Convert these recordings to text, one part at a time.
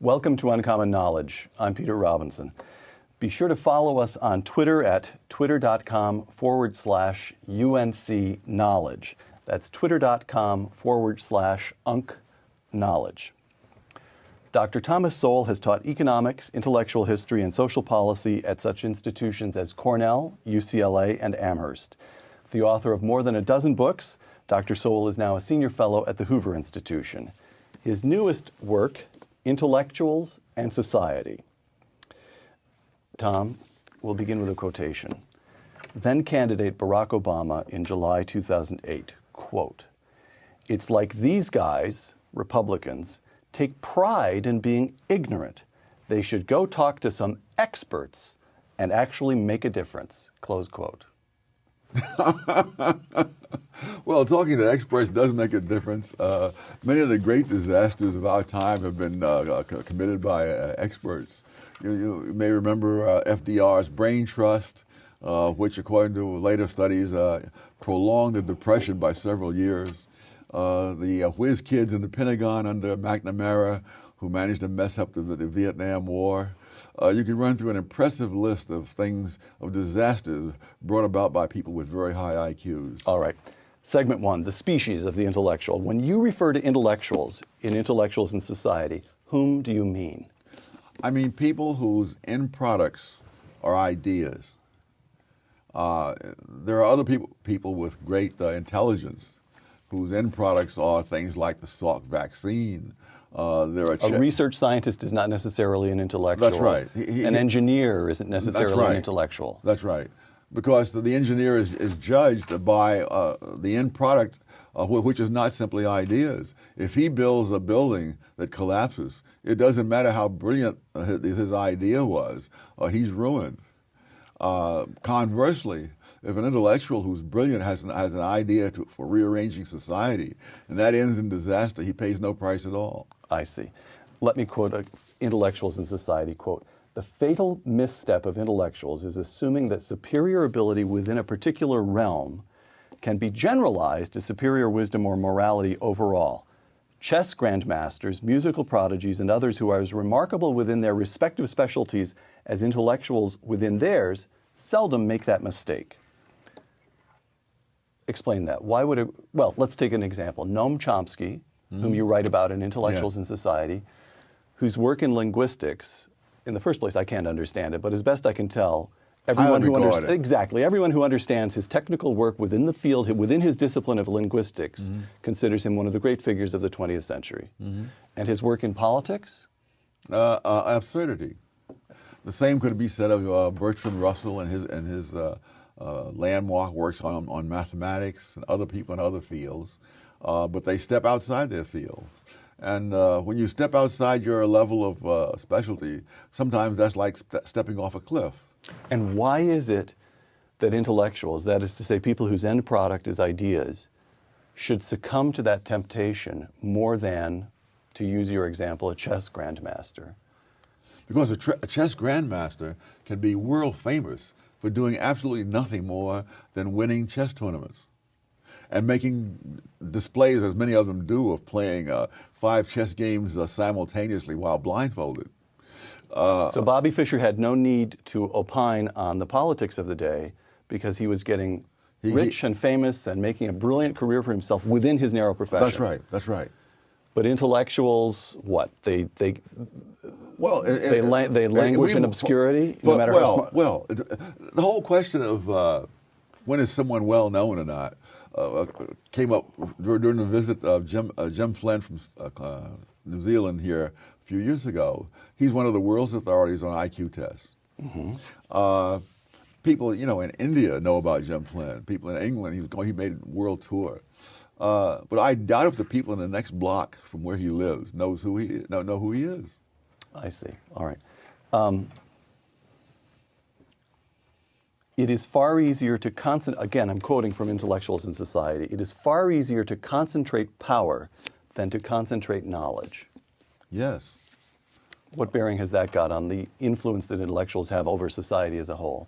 Welcome to Uncommon Knowledge. I'm Peter Robinson. Be sure to follow us on Twitter at twitter.com/UNC Knowledge. That's twitter.com/UNC Knowledge. Dr. Thomas Sowell has taught economics, intellectual history, and social policy at such institutions as Cornell, UCLA, and Amherst. The author of more than a dozen books, Dr. Sowell is now a senior fellow at the Hoover Institution. His newest work, Intellectuals and Society. Tom, we'll begin with a quotation. Then candidate Barack Obama in July 2008, quote, "It's like these guys, Republicans, take pride in being ignorant. They should go talk to some experts and actually make a difference," close quote. Well, talking to experts does make a difference. Many of the great disasters of our time have been committed by experts. You may remember FDRs Brain Trust, which according to later studies prolonged the Depression by several years. The whiz kids in the Pentagon under McNamara, who managed to mess up the Vietnam War. You can run through an impressive list of things, of disasters brought about by people with very high IQs. All right. Segment one, the species of the intellectual. When you refer to intellectuals in Intellectuals in Society, whom do you mean? I mean people whose end products are ideas. There are other people with great intelligence whose end products are things like the Salk vaccine. A research scientist is not necessarily an intellectual. That's right. An engineer isn't necessarily an intellectual. That's right. Because the engineer is judged by the end product, which is not simply ideas. If he builds a building that collapses, it doesn't matter how brilliant his idea was, he's ruined. Conversely, if an intellectual who's brilliant has an idea for rearranging society, and that ends in disaster, he pays no price at all. I see. Let me quote Intellectuals in Society, quote, "The fatal misstep of intellectuals is assuming that superior ability within a particular realm can be generalized to superior wisdom or morality overall. Chess grandmasters, musical prodigies, and others who are as remarkable within their respective specialties as intellectuals within theirs seldom make that mistake." Explain that. Why would it? Well, let's take an example. Noam Chomsky, whom you write about in Intellectuals in Society, whose work in linguistics, in the first place, I can't understand it, but as best I can tell, everyone who understands his technical work within the field, within his discipline of linguistics, considers him one of the great figures of the 20th century. And his work in politics? Absurdity. The same could be said of Bertrand Russell and his landmark works on mathematics and other people in other fields, but they step outside their fields. And when you step outside your level of specialty, sometimes that's like stepping off a cliff. And why is it that intellectuals, that is to say people whose end product is ideas, should succumb to that temptation more than, to use your example, a chess grandmaster? Because a chess grandmaster can be world famous for doing absolutely nothing more than winning chess tournaments and making displays, as many of them do, of playing 5 chess games simultaneously while blindfolded. So Bobby Fischer had no need to opine on the politics of the day because he was getting rich and famous and making a brilliant career for himself within his narrow profession. That's right. That's right. But intellectuals, what? They languish in obscurity, no matter how smart. Well, the whole question of when is someone well known or not came up during the visit of Jim Flynn from New Zealand here a few years ago. He's one of the world's authorities on IQ tests. People, in India know about Jim Flynn. People in England, he made a world tour. But I doubt if the people in the next block from where he lives know who he is. I see. All right. It is far easier to concentrate, again, I'm quoting from Intellectuals in Society, it is far easier to concentrate power than to concentrate knowledge. Yes. What bearing has that got on the influence that intellectuals have over society as a whole?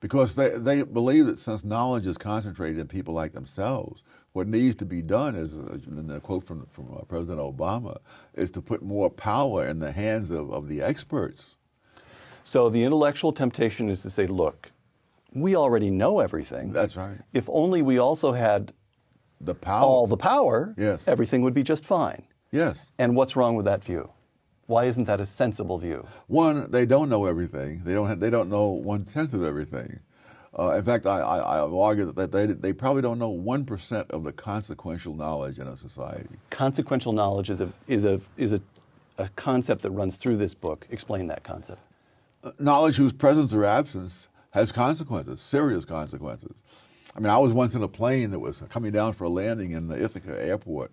Because they believe that since knowledge is concentrated in people like themselves, what needs to be done is, in the quote from President Obama, is to put more power in the hands of the experts. So the intellectual temptation is to say, look, we already know everything. That's right. If only we also had The power. all the power, Yes. everything would be just fine. Yes. And what's wrong with that view? Why isn't that a sensible view? One, they don't know everything. They don't know 1/10 of everything. In fact, I've argued that they probably don't know 1% of the consequential knowledge in a society. Consequential knowledge is a concept that runs through this book. Explain that concept. Knowledge whose presence or absence has consequences, serious consequences. I mean, I was once in a plane that was coming down for a landing in the Ithaca airport,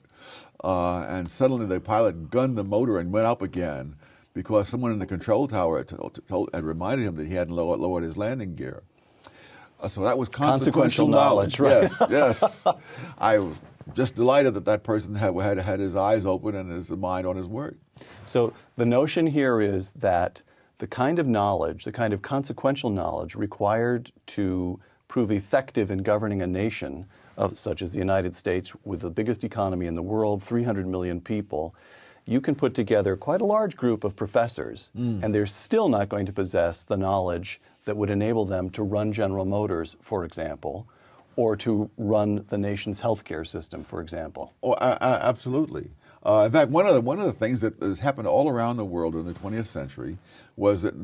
and suddenly the pilot gunned the motor and went up again because someone in the control tower had reminded him that he hadn't lowered his landing gear. So that was consequential knowledge. Right? Yes, yes. I was just delighted that person had his eyes open and his mind on his work. So the notion here is that the kind of knowledge, the kind of consequential knowledge required to prove effective in governing a nation such as the United States with the biggest economy in the world, 300 million people, you can put together quite a large group of professors, and they're still not going to possess the knowledge that would enable them to run General Motors, for example, or to run the nation's healthcare system, for example. Oh, absolutely. In fact, one of the things that has happened all around the world in the 20th century was that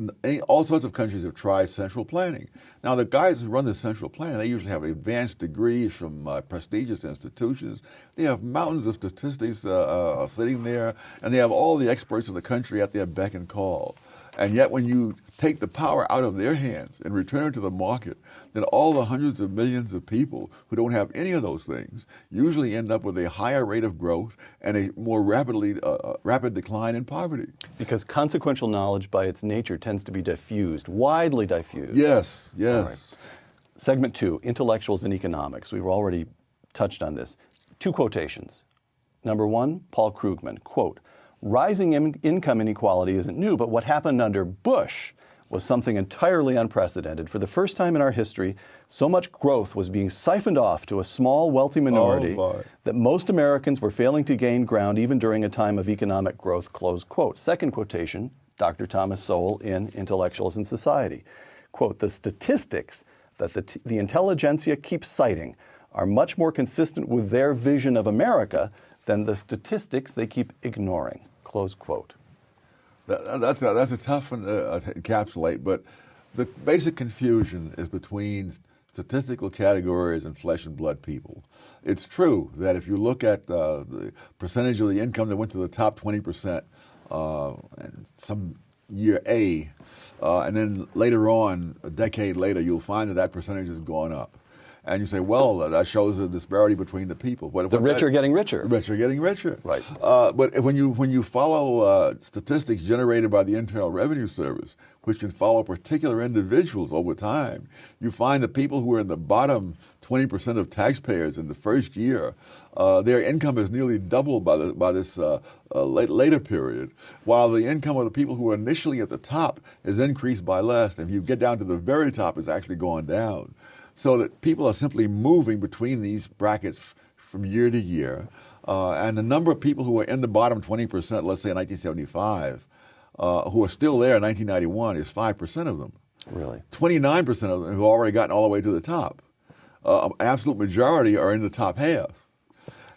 all sorts of countries have tried central planning. Now, the guys who run the central planning, they usually have advanced degrees from prestigious institutions. They have mountains of statistics sitting there, and they have all the experts in the country at their beck and call. And yet when you take the power out of their hands and return it to the market, then all the hundreds of millions of people who don't have any of those things usually end up with a higher rate of growth and a more rapid decline in poverty. Because consequential knowledge by its nature tends to be diffused, widely diffused. Yes, yes. Right. Segment 2, intellectuals and economics. We've already touched on this. 2 quotations. Number 1, Paul Krugman, quote, "Rising income inequality isn't new, but what happened under Bush was something entirely unprecedented. For the first time in our history, so much growth was being siphoned off to a small, wealthy minority that most Americans were failing to gain ground even during a time of economic growth," close quote. Second quotation, Dr. Thomas Sowell in Intellectuals and Society. Quote, "The statistics that the intelligentsia keeps citing are much more consistent with their vision of America than the statistics they keep ignoring," close quote. That's a tough one to encapsulate, but the basic confusion is between statistical categories and flesh and blood people. It's true that if you look at the percentage of the income that went to the top 20% in some year A, and then later on, a decade later, you'll find that percentage has gone up. And you say, well, that shows a disparity between the people. But the rich are getting richer. The rich are getting richer. Right. But when you follow statistics generated by the Internal Revenue Service, which can follow particular individuals over time, you find that people who are in the bottom 20% of taxpayers in the first year, their income is nearly doubled by this later period, while the income of the people who are initially at the top is increased by less. And if you get down to the very top, it's actually gone down. So that people are simply moving between these brackets from year to year. And the number of people who are in the bottom 20%, let's say in 1975, who are still there in 1991 is 5% of them. Really? 29% of them have already gotten all the way to the top. An absolute majority are in the top half.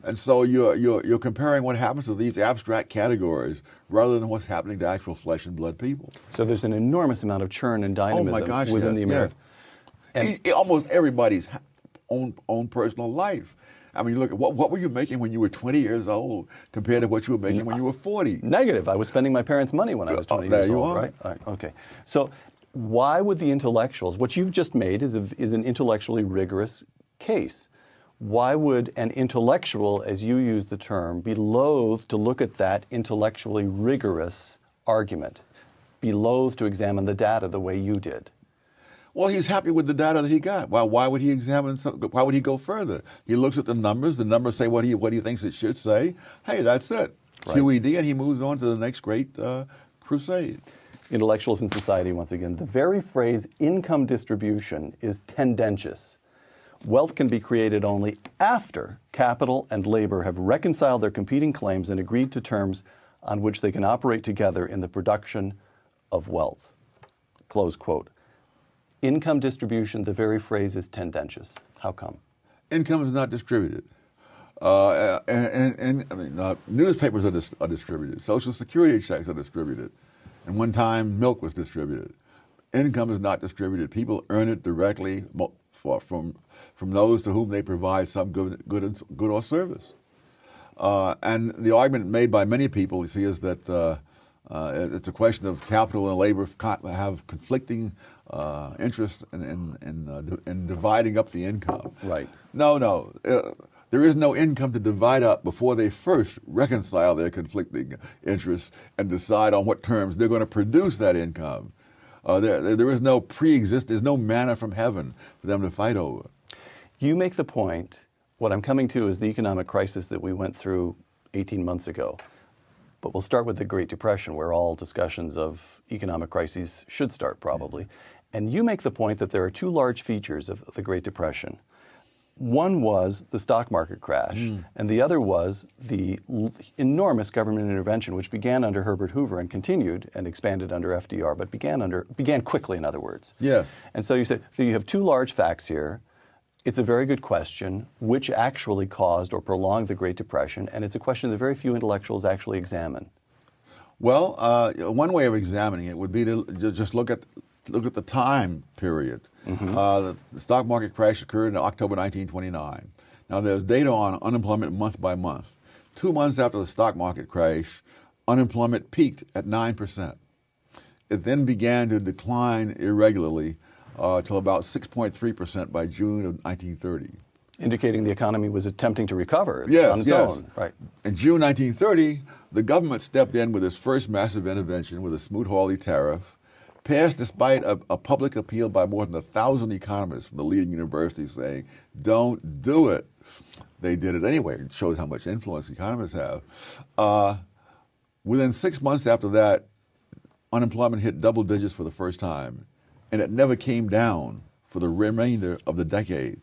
And so you're comparing what happens to these abstract categories rather than what's happening to actual flesh and blood people. So there's an enormous amount of churn and dynamism within the American. And almost everybody's own personal life. I mean, look, what were you making when you were 20 years old compared to what you were making when you were 40? Negative. I was spending my parents' money when I was 20 years old, right? All right? Okay. So why would the intellectuals, what you've just made is an intellectually rigorous case. Why would an intellectual, as you use the term, be loath to look at that intellectually rigorous argument, be loath to examine the data the way you did? Well, he's happy with the data that he got. Well, why would he examine? Why would he go further? He looks at the numbers. The numbers say what he thinks it should say. Hey, that's it. Right. QED, and he moves on to the next great crusade. Intellectuals in Society, once again, the very phrase income distribution is tendentious. Wealth can be created only after capital and labor have reconciled their competing claims and agreed to terms on which they can operate together in the production of wealth. Close quote. Income distribution, the very phrase is tendentious. How come? Income is not distributed. Newspapers are distributed. Social Security checks are distributed. And one time, milk was distributed. Income is not distributed. People earn it directly from those to whom they provide some good or service. And the argument made by many people, you see, is that it's a question of capital and labor have conflicting interests in dividing up the income. Right. No. There is no income to divide up before they first reconcile their conflicting interests and decide on what terms they're going to produce that income. There is no there's no manna from heaven for them to fight over. You make the point, what I'm coming to is the economic crisis that we went through 18 months ago. But we'll start with the Great Depression, where all discussions of economic crises should start, probably. And you make the point that there are two large features of the Great Depression. One was the stock market crash, and the other was the enormous government intervention, which began under Herbert Hoover and continued and expanded under FDR, but began quickly, in other words. Yes. And so you say, so you have two large facts here. It's a very good question, which actually caused or prolonged the Great Depression, and it's a question that very few intellectuals actually examine. Well, one way of examining it would be to just look at the time period. The stock market crash occurred in October 1929. Now, there's data on unemployment month by month. 2 months after the stock market crash, unemployment peaked at 9%. It then began to decline irregularly till about 6.3% by June of 1930. Indicating the economy was attempting to recover on its own. Right. In June 1930, the government stepped in with its first massive intervention with a Smoot-Hawley tariff, passed despite a public appeal by more than 1,000 economists from the leading universities saying, don't do it. They did it anyway. It shows how much influence economists have. Within 6 months after that, unemployment hit double digits for the first time, and it never came down for the remainder of the decade,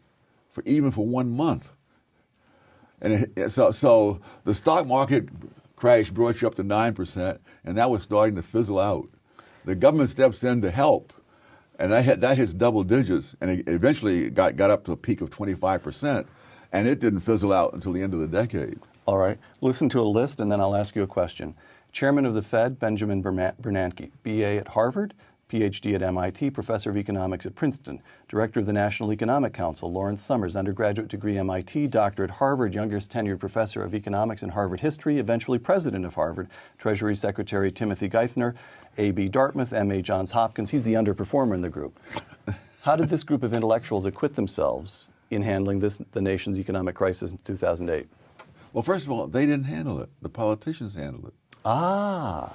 even for 1 month. And so the stock market crash brought you up to 9%, and that was starting to fizzle out. The government steps in to help, and that hits double digits, and it eventually got up to a peak of 25%, and it didn't fizzle out until the end of the decade. All right. Listen to a list, and then I'll ask you a question. Chairman of the Fed, Benjamin Bernanke, B.A. at Harvard, Ph.D. at MIT, Professor of Economics at Princeton, Director of the National Economic Council, Lawrence Summers, undergraduate degree MIT, Doctor at Harvard, youngest tenured Professor of Economics and Harvard History, eventually President of Harvard, Treasury Secretary Timothy Geithner, A.B. Dartmouth, M.A. Johns Hopkins. He's the underperformer in the group. How did this group of intellectuals acquit themselves in handling the nation's economic crisis in 2008? Well, first of all, they didn't handle it. The politicians handled it. Ah.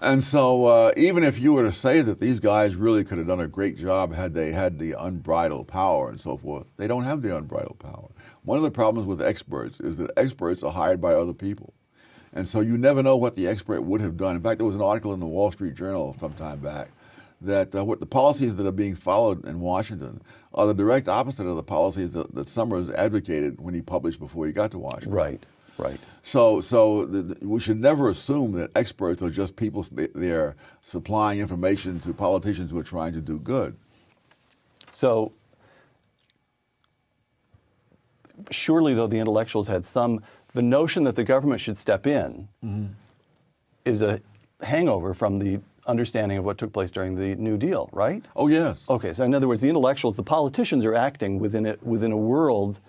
And so even if you were to say that these guys really could have done a great job had they had the unbridled power and so forth, they don't have the unbridled power. One of the problems with experts is that experts are hired by other people. And so you never know what the expert would have done. In fact, there was an article in the Wall Street Journal some time back that what the policies that are being followed in Washington are the direct opposite of the policies that Summers advocated when he published before he got to Washington. Right. Right. So we should never assume that experts are just people they're supplying information to politicians who are trying to do good. So surely, though, the intellectuals had the notion that the government should step in is a hangover from the understanding of what took place during the New Deal, right? Oh, yes. Okay, so in other words, the intellectuals, the politicians are acting within a world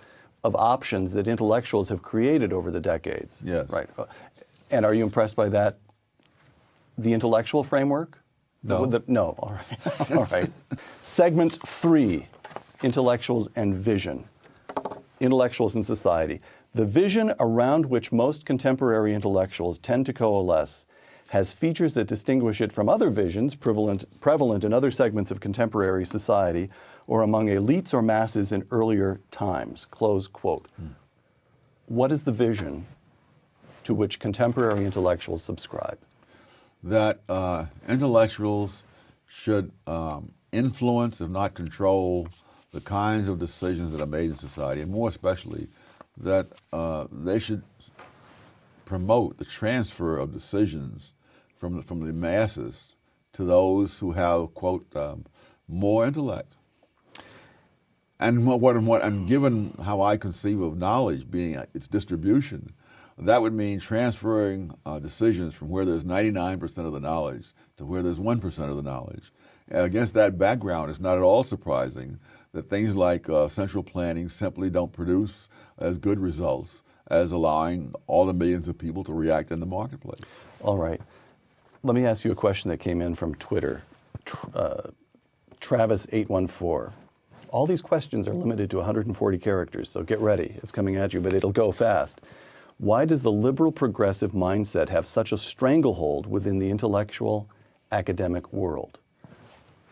of options that intellectuals have created over the decades. Yes. Right. And are you impressed by that, the intellectual framework? No. No. All right. All right. Segment 3, intellectuals and vision. Intellectuals in society. The vision around which most contemporary intellectuals tend to coalesce has features that distinguish it from other visions prevalent in other segments of contemporary society or among elites or masses in earlier times, close quote. What is the vision to which contemporary intellectuals subscribe? that intellectuals should influence, if not control, the kinds of decisions that are made in society, and more especially that they should promote the transfer of decisions from the masses to those who have, quote, more intellect. And given how I conceive of knowledge being its distribution, that would mean transferring decisions from where there's 99% of the knowledge to where there's 1% of the knowledge. And against that background, it's not at all surprising that things like central planning simply don't produce as good results as allowing all the millions of people to react in the marketplace. All right. Let me ask you a question that came in from Twitter. Travis814. All these questions are limited to 140 characters, so get ready. It's coming at you, but it'll go fast. Why does the liberal progressive mindset have such a stranglehold within the intellectual academic world?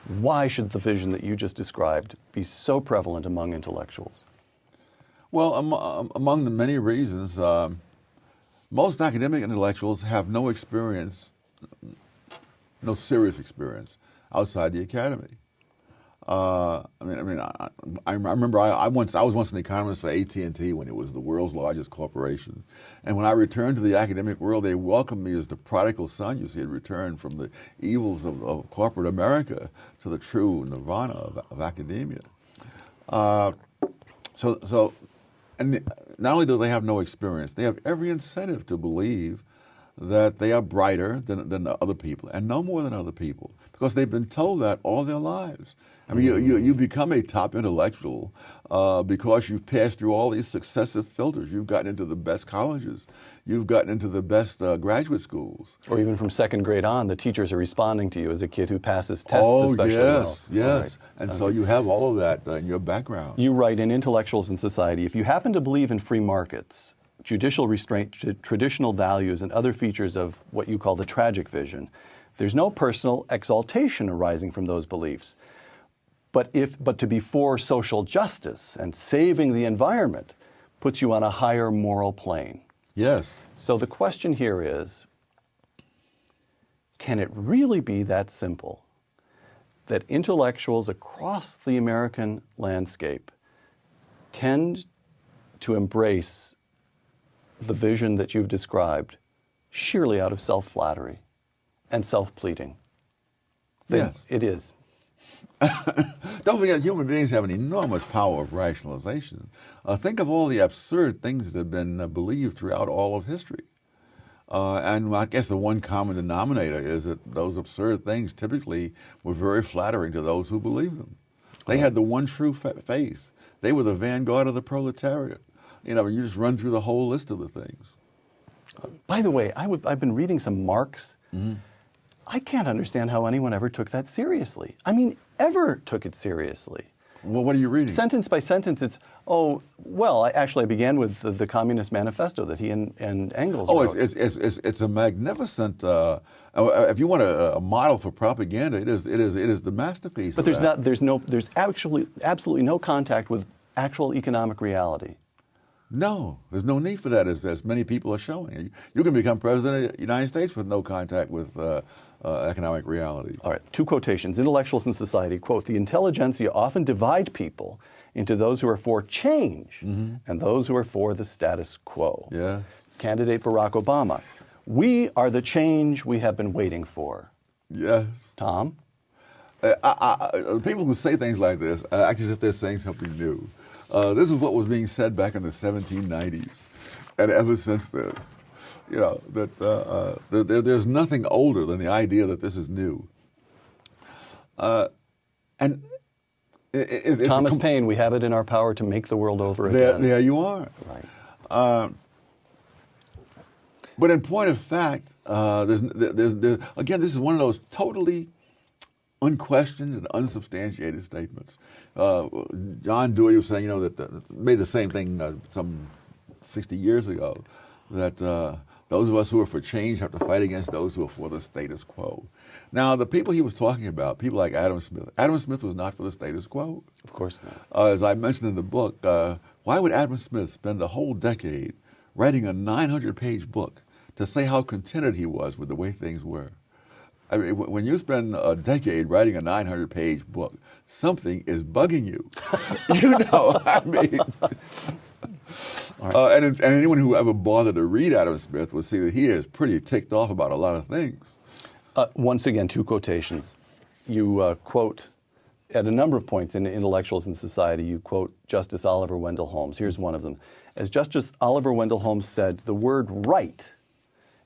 Why should the vision that you just described be so prevalent among intellectuals? Well, among the many reasons, most academic intellectuals have no experience, no serious experience outside the academy. I remember I was once an economist for AT&T when it was the world's largest corporation, and when I returned to the academic world, they welcomed me as the prodigal son. You see, had returned from the evils of corporate America to the true nirvana of academia. And not only do they have no experience, they have every incentive to believe that they are brighter than other people and no more than other people, because they've been told that all their lives. I mean, you become a top intellectual because you've passed through all these successive filters. You've gotten into the best colleges. You've gotten into the best graduate schools. Or even from second grade on, the teachers are responding to you as a kid who passes tests especially well. Yes. Right. And so you have all of that in your background. You write, in Intellectuals in Society, if you happen to believe in free markets, judicial restraint, traditional values, and other features of what you call the tragic vision, there's no personal exaltation arising from those beliefs. But to be for social justice and saving the environment puts you on a higher moral plane. Yes. So the question here is, can it really be that simple that intellectuals across the American landscape tend to embrace the vision that you've described sheerly out of self-flattery and self-pleading? Yes. It is. Don't forget, human beings have an enormous power of rationalization. Think of all the absurd things that have been believed throughout all of history. And I guess the one common denominator is that those absurd things typically were very flattering to those who believed them. They had the one true faith. They were the vanguard of the proletariat. You know, you just run through the whole list of the things. By the way, I've been reading some Marx. Mm-hmm. I can't understand how anyone ever took that seriously. I mean, ever took it seriously. Well, what are you reading? Sentence by sentence, it's, I began with the Communist Manifesto that he and Engels wrote. It's a magnificent, if you want a model for propaganda, it is the masterpiece. But there's absolutely no contact with actual economic reality. No, there's no need for that, as many people are showing. You can become president of the United States with no contact with economic reality. All right, two quotations. Intellectuals in Society, quote, "The intelligentsia often divide people into those who are for change and those who are for the status quo." Yes. Candidate Barack Obama, "We are the change we have been waiting for." Yes. Tom? People who say things like this act as if they're saying something new. This is what was being said back in the 1790s, and ever since then, you know, that there's nothing older than the idea that this is new. And Thomas Paine, we have it in our power to make the world over again. There you are. Right. But in point of fact, there's again, this is one of those totally unquestioned and unsubstantiated statements. John Dewey was saying, you know, that made the same thing some 60 years ago, that those of us who are for change have to fight against those who are for the status quo. Now, the people he was talking about, people like Adam Smith was not for the status quo. Of course not. As I mentioned in the book, why would Adam Smith spend a whole decade writing a 900-page book to say how contented he was with the way things were? I mean, when you spend a decade writing a 900-page book, something is bugging you. You know, I mean. Right. And anyone who ever bothered to read Adam Smith will see that he is pretty ticked off about a lot of things. Once again, two quotations. You quote, at a number of points in Intellectuals in Society, you quote Justice Oliver Wendell Holmes. Here's one of them. As Justice Oliver Wendell Holmes said, the word right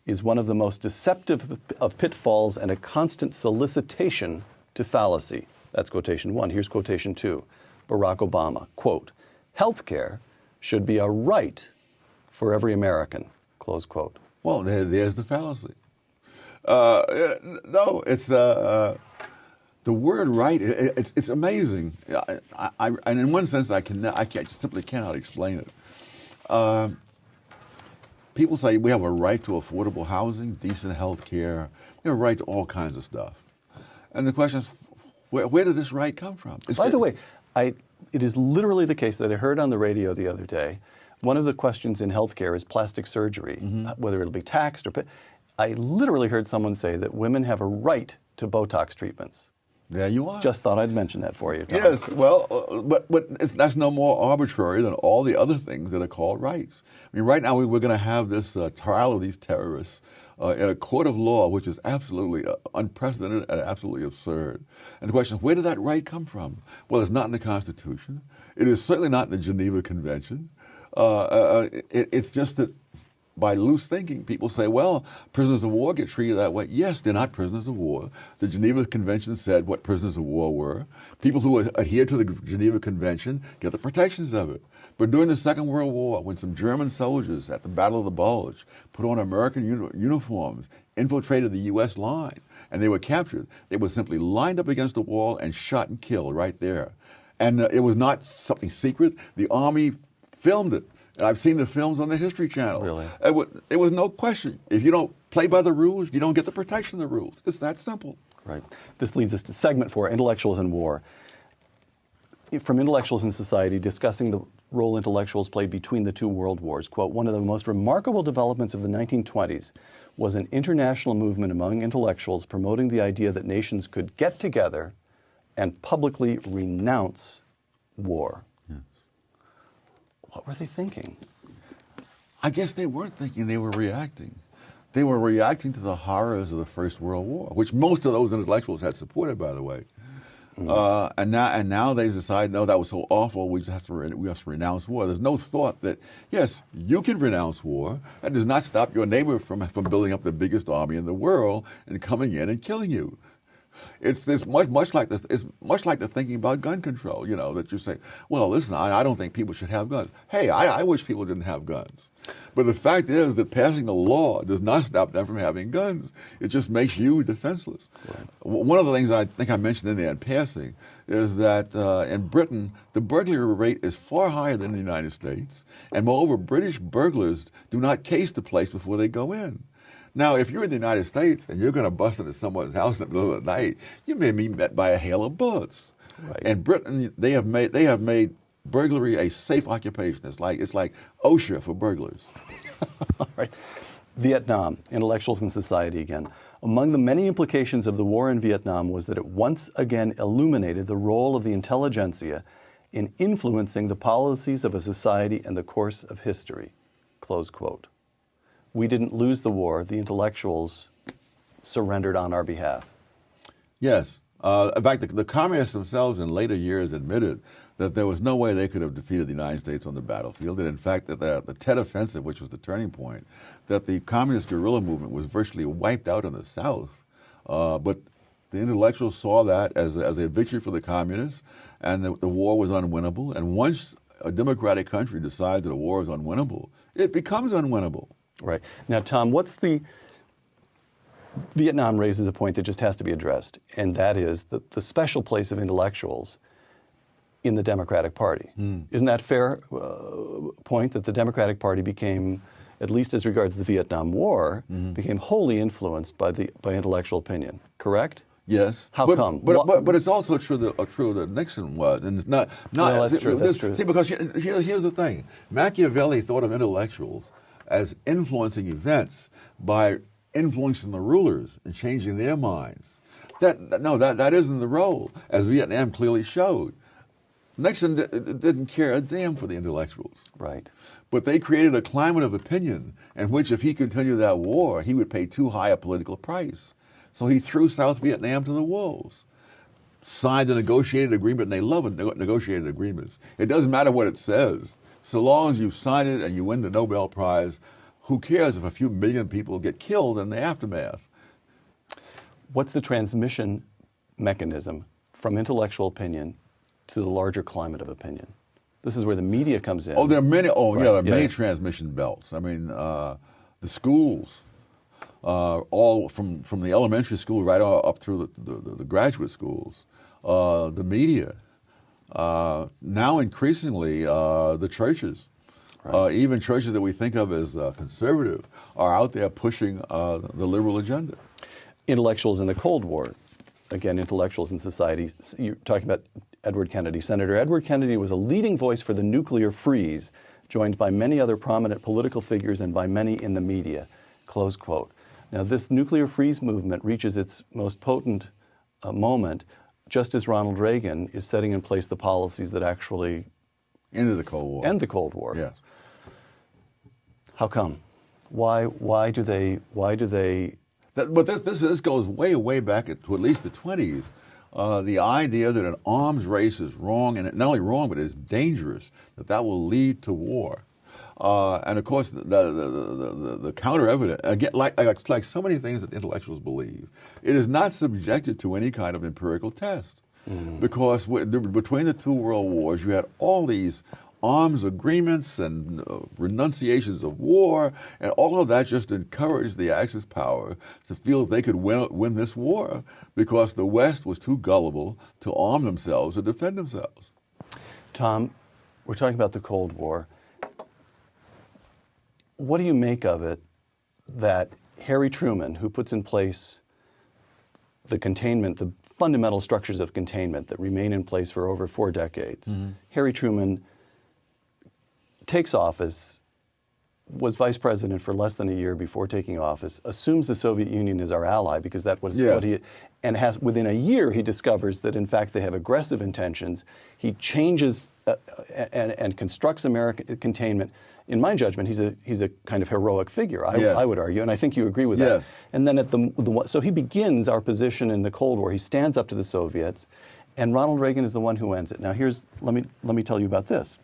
is one of the most deceptive of pitfalls and a constant solicitation to fallacy. That's quotation one. Here's quotation two. Barack Obama, quote, healthcare should be a right for every American, close quote. Well, there's the fallacy. No, it's the word right. It's amazing. And in one sense, I simply cannot explain it. People say we have a right to affordable housing, decent health care. We have a right to all kinds of stuff. And the question is, where did this right come from? By the way, it is literally the case that I heard on the radio the other day. One of the questions in healthcare is plastic surgery, whether it'll be taxed or paid. I literally heard someone say that women have a right to Botox treatments. There you are. Just thought I'd mention that for you, Tom. Yes, well, but that's no more arbitrary than all the other things that are called rights. I mean, right now we're going to have this trial of these terrorists in a court of law, which is absolutely unprecedented and absolutely absurd. And the question is, where did that right come from? Well, it's not in the Constitution. It is certainly not in the Geneva Convention. It's just that by loose thinking, people say, well, prisoners of war get treated that way. Yes, they're not prisoners of war. The Geneva Convention said what prisoners of war were. People who adhere to the Geneva Convention get the protections of it. But during the Second World War, when some German soldiers at the Battle of the Bulge put on American uniforms, infiltrated the U.S. line, and they were captured, they were simply lined up against the wall and shot and killed right there. And it was not something secret. The Army filmed it. And I've seen the films on the History Channel. Really? It was no question. If you don't play by the rules, you don't get the protection of the rules. It's that simple. Right. This leads us to segment 4, Intellectuals and War. From Intellectuals in Society, discussing the role intellectuals played between the two world wars. Quote, one of the most remarkable developments of the 1920s was an international movement among intellectuals promoting the idea that nations could get together and publicly renounce war. Yes. What were they thinking? I guess they weren't thinking, they were reacting. They were reacting to the horrors of the First World War, which most of those intellectuals had supported, by the way. And now they decide, no, that was so awful, we have to renounce war. There's no thought that, yes, you can renounce war. That does not stop your neighbor from building up the biggest army in the world and coming in and killing you. It's much like this. It's much like the thinking about gun control. You know, that you say, well, listen, I don't think people should have guns. Hey, I wish people didn't have guns. But the fact is that passing a law does not stop them from having guns. It just makes you defenseless. Right. One of the things I think I mentioned in there in passing is that in Britain, the burglary rate is far higher than in the United States. And moreover, British burglars do not case the place before they go in. Now, if you're in the United States and you're going to bust into someone's house in the middle of the night, you may be met by a hail of bullets. Right. In Britain, they have made burglary a safe occupation. It's like OSHA for burglars. All right. Vietnam, Intellectuals in Society again. Among the many implications of the war in Vietnam was that it once again illuminated the role of the intelligentsia in influencing the policies of a society and the course of history. Close quote. We didn't lose the war. The intellectuals surrendered on our behalf. Yes. In fact, the communists themselves in later years admitted that there was no way they could have defeated the United States on the battlefield. And in fact, that the Tet Offensive, which was the turning point, that the communist guerrilla movement was virtually wiped out in the South. But the intellectuals saw that as a victory for the communists, and the war was unwinnable. And once a democratic country decides that a war is unwinnable, it becomes unwinnable. Right. Now, Tom, Vietnam raises a point that just has to be addressed, and that is the special place of intellectuals in the Democratic Party. Isn't that a fair point, that the Democratic Party became, at least as regards the Vietnam War, became wholly influenced by intellectual opinion, correct? Yes. How come? But it's also true that Nixon was, and it's not. No, that's true. That's true. See, because here's the thing: Machiavelli thought of intellectuals as influencing events by influencing the rulers and changing their minds. That isn't the role, as Vietnam clearly showed. Nixon didn't care a damn for the intellectuals. Right. But they created a climate of opinion in which if he continued that war, he would pay too high a political price. So he threw South Vietnam to the wolves. Signed a negotiated agreement, and they love negotiated agreements. It doesn't matter what it says. So long as you sign it and you win the Nobel Prize, who cares if a few million people get killed in the aftermath? What's the transmission mechanism from intellectual opinion to the larger climate of opinion? This is where the media comes in. Oh, there are many. Oh, right. yeah, there are many transmission belts. I mean, the schools, all from the elementary school right up through the graduate schools, the media, now increasingly the churches, right. Even churches that we think of as conservative, are out there pushing the liberal agenda. Intellectuals in the Cold War, again, intellectuals in society. You're talking about Edward Kennedy. Senator Edward Kennedy was a leading voice for the nuclear freeze, joined by many other prominent political figures and by many in the media, close quote. Now, this nuclear freeze movement reaches its most potent moment just as Ronald Reagan is setting in place the policies that actually end the Cold War. End the Cold War. Yes. How come? Why do they? But this goes way back to at least the 20s. The idea that an arms race is wrong, and not only wrong, but is dangerous, that will lead to war. And of course, the counter evidence, again, like so many things that intellectuals believe, it is not subjected to any kind of empirical test. Mm-hmm. Because between the two world wars, you had all these arms agreements and renunciations of war, and all of that just encouraged the Axis power to feel that they could win this war because the West was too gullible to arm themselves or defend themselves. Tom, we're talking about the Cold War. What do you make of it that Harry Truman, who puts in place the containment, the fundamental structures of containment that remain in place for over 4 decades, mm-hmm. Harry Truman takes office, was vice president for less than a year before taking office, assumes the Soviet Union is our ally because that was yes. what he, and has within a year he discovers that in fact they have aggressive intentions. He changes and constructs American containment. In my judgment, he's a kind of heroic figure. Yes. I would argue, and I think you agree with yes. that. And then so he begins our position in the Cold War. He stands up to the Soviets, and Ronald Reagan is the one who ends it. Now let me tell you about this.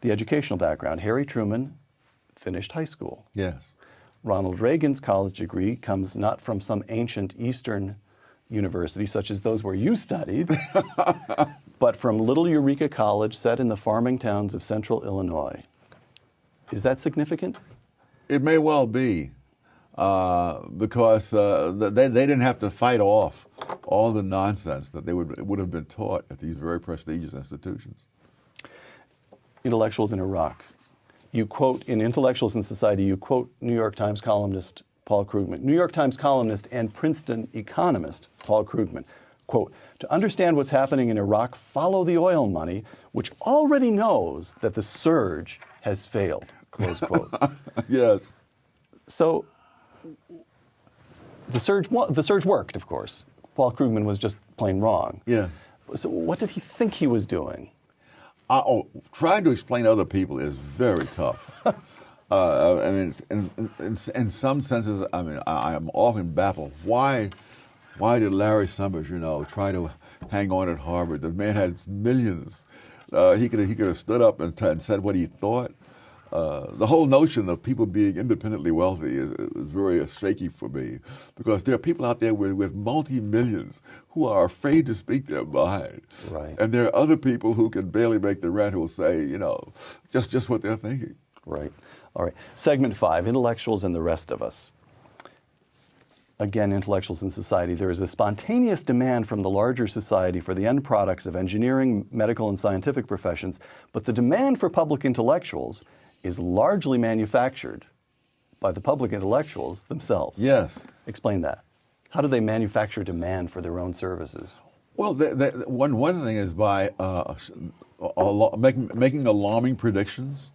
The educational background. Harry Truman finished high school. Yes. Ronald Reagan's college degree comes not from some ancient Eastern university, such as those where you studied, but from Little Eureka College set in the farming towns of central Illinois. Is that significant? It may well be, because they didn't have to fight off all the nonsense that they would have been taught at these very prestigious institutions. Intellectuals in Iraq. You quote, in Intellectuals in Society, you quote New York Times columnist Paul Krugman. New York Times columnist and Princeton economist Paul Krugman. Quote, to understand what's happening in Iraq, follow the oil money, which already knows that the surge has failed, close quote. Yes. So the surge worked, of course. Paul Krugman was just plain wrong. Yeah. So what did he think he was doing? Trying to explain to other people is very tough. I mean, in some senses, I mean, I am often baffled. Why did Larry Summers, try to hang on at Harvard? The man had millions. He could have stood up and said what he thought. The whole notion of people being independently wealthy is very shaky for me, because there are people out there with multi-millions who are afraid to speak their mind. Right. And there are other people who can barely make the rent who will say, just what they're thinking. Right. All right. Segment 5, intellectuals and the rest of us. Again, intellectuals in society. There is a spontaneous demand from the larger society for the end products of engineering, medical, and scientific professions, but the demand for public intellectuals is largely manufactured by the public intellectuals themselves. Yes. Explain that. How do they manufacture demand for their own services? Well, one thing is by making alarming predictions,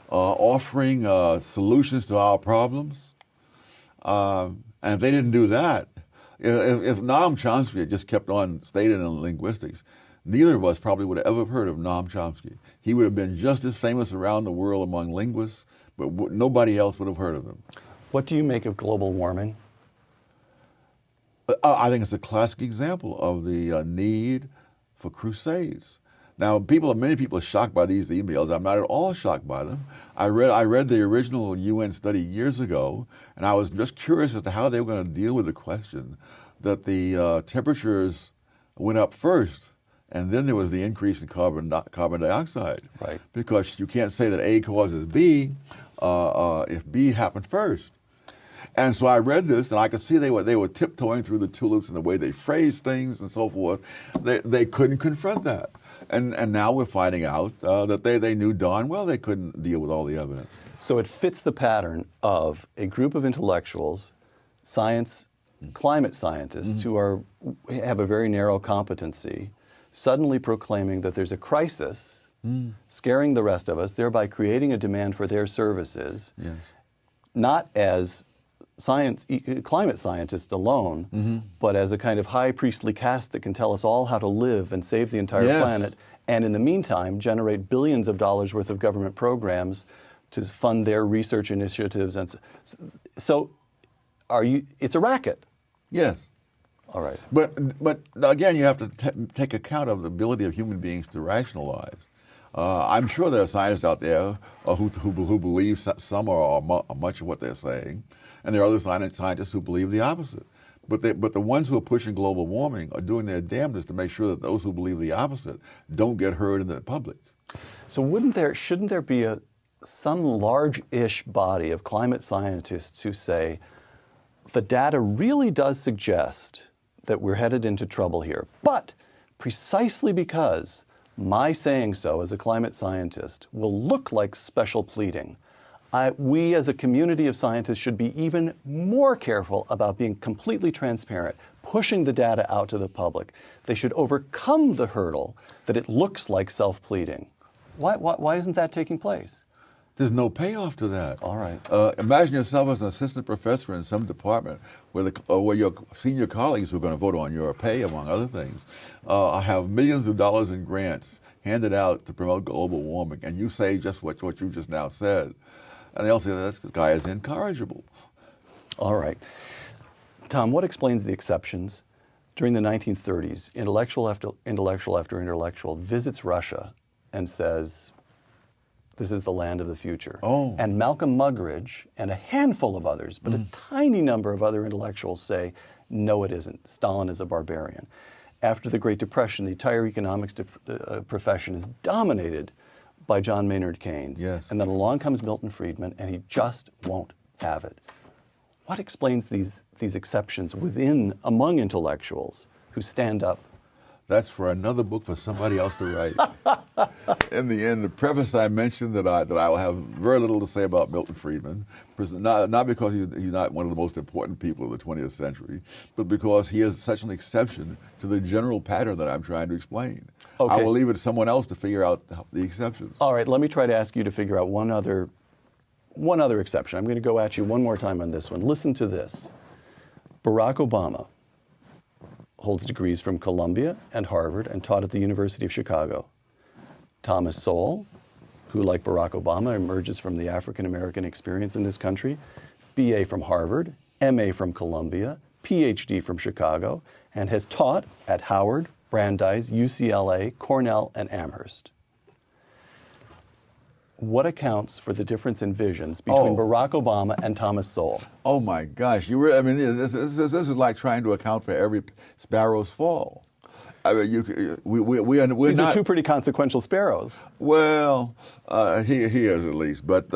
offering solutions to our problems, and And if they didn't do that, if Noam Chomsky had just kept on staying in linguistics, neither of us probably would have ever heard of Noam Chomsky. He would have been just as famous around the world among linguists, but nobody else would have heard of him. What do you make of global warming? I think it's a classic example of the need for crusades. Now, many people are shocked by these emails. I'm not at all shocked by them. I read the original UN study years ago, and I was just curious as to how they were going to deal with the question that the temperatures went up first, and then there was the increase in carbon dioxide. Right. Because you can't say that A causes B if B happened first. And so I read this, and I could see they were tiptoeing through the tulips in the way they phrased things and so forth. They couldn't confront that. And now we're finding out that they knew darn well they couldn't deal with all the evidence. So it fits the pattern of a group of intellectuals, climate scientists who have a very narrow competency, suddenly proclaiming that there's a crisis, scaring the rest of us, thereby creating a demand for their services, not as climate scientists alone, but as a kind of high priestly caste that can tell us all how to live and save the entire planet, and in the meantime generate billions of dollars worth of government programs to fund their research initiatives. And so it's a racket. Yes. All right. But again, you have to take account of the ability of human beings to rationalize. I'm sure there are scientists out there who believe some or much of what they're saying, and there are other scientists who believe the opposite. But the ones who are pushing global warming are doing their damnedest to make sure that those who believe the opposite don't get heard in the public. So shouldn't there be some large-ish body of climate scientists who say the data really does suggest that we're headed into trouble here, but precisely because my saying so as a climate scientist will look like special pleading, we as a community of scientists should be even more careful about being completely transparent, pushing the data out to the public. They should overcome the hurdle that it looks like self-pleading. Why isn't that taking place? There's no payoff to that. All right. Imagine yourself as an assistant professor in some department where your senior colleagues who are going to vote on your pay, among other things, have millions of dollars in grants handed out to promote global warming, and you say just what you just now said. And they'll say, this guy is incorrigible. All right. Tom, what explains the exceptions? During the 1930s, intellectual after intellectual visits Russia and says, this is the land of the future. Oh. And Malcolm Muggeridge and a handful of others, but a tiny number of other intellectuals say, no, it isn't. Stalin is a barbarian. After the Great Depression, the entire economics profession is dominated by John Maynard Keynes. Yes. And then along comes Milton Friedman, and he just won't have it. What explains these exceptions among intellectuals who stand up? That's for another book for somebody else to write. In the preface, I mentioned that I will have very little to say about Milton Friedman, not because he's not one of the most important people of the 20th century, but because he is such an exception to the general pattern that I'm trying to explain. Okay. I will leave it to someone else to figure out the exceptions. All right, let me try to ask you to figure out one other exception. I'm going to go at you one more time on this one. Listen to this. Barack Obama holds degrees from Columbia and Harvard and taught at the University of Chicago. Thomas Sowell, who like Barack Obama emerges from the African American experience in this country, BA from Harvard, MA from Columbia, PhD from Chicago, and has taught at Howard, Brandeis, UCLA, Cornell, and Amherst. What accounts for the difference in visions between Barack Obama and Thomas Sowell? Oh my gosh! This is like trying to account for every sparrow's fall. I mean, we're These not. are two pretty consequential sparrows. Well, he is at least, but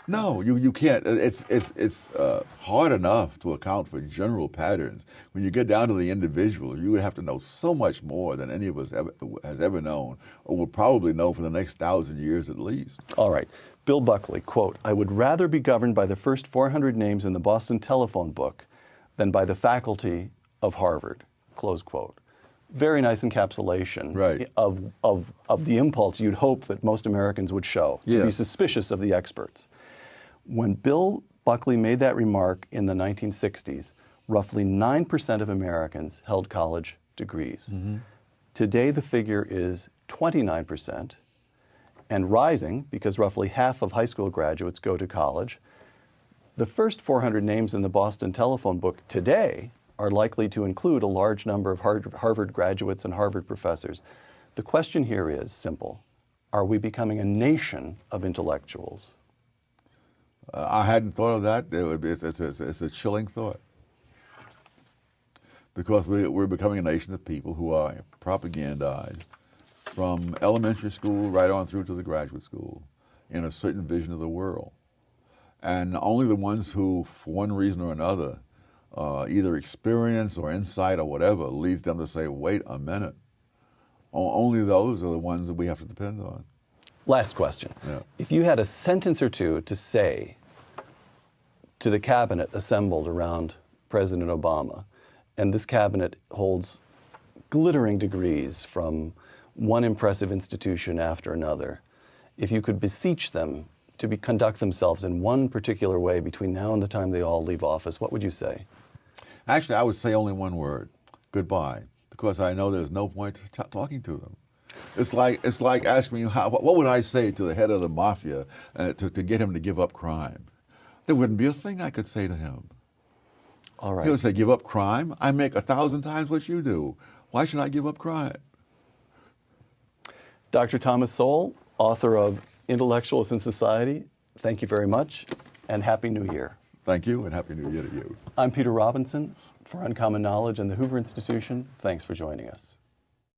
no, you can't. It's hard enough to account for general patterns. When you get down to the individual, you would have to know so much more than any of us has ever known, or will probably know for the next 1,000 years at least. All right. Bill Buckley, quote, "I would rather be governed by the first 400 names in the Boston telephone book than by the faculty of Harvard," close quote. Very nice encapsulation Right. of the impulse you'd hope that most Americans would show, to be Yes. suspicious of the experts. When Bill Buckley made that remark in the 1960s. Roughly 9% of Americans held college degrees. Today, the figure is 29% and rising because roughly half of high school graduates go to college. The first 400 names in the Boston telephone book today are likely to include a large number of Harvard graduates and Harvard professors. The question here is simple. Are we becoming a nation of intellectuals? I hadn't thought of that. It's a chilling thought. Because we're becoming a nation of people who are propagandized from elementary school right on through to the graduate school in a certain vision of the world. And only the ones who, for one reason or another, either experience or insight or whatever, leads them to say, wait a minute. Only those are the ones that we have to depend on. Last question. Yeah. If you had a sentence or two to say to the cabinet assembled around President Obama, and this cabinet holds glittering degrees from one impressive institution after another, if you could beseech them to conduct themselves in one particular way between now and the time they all leave office, what would you say? Actually, I would say only one word, goodbye, because I know there's no point talking to them. It's like asking me, what would I say to the head of the mafia to get him to give up crime? There wouldn't be a thing I could say to him. All right. He would say, give up crime? I make 1,000 times what you do. Why should I give up crime? Dr. Thomas Sowell, author of Intellectuals in Society, thank you very much, and Happy New Year. Thank you, and Happy New Year to you. I'm Peter Robinson for Uncommon Knowledge and the Hoover Institution. Thanks for joining us.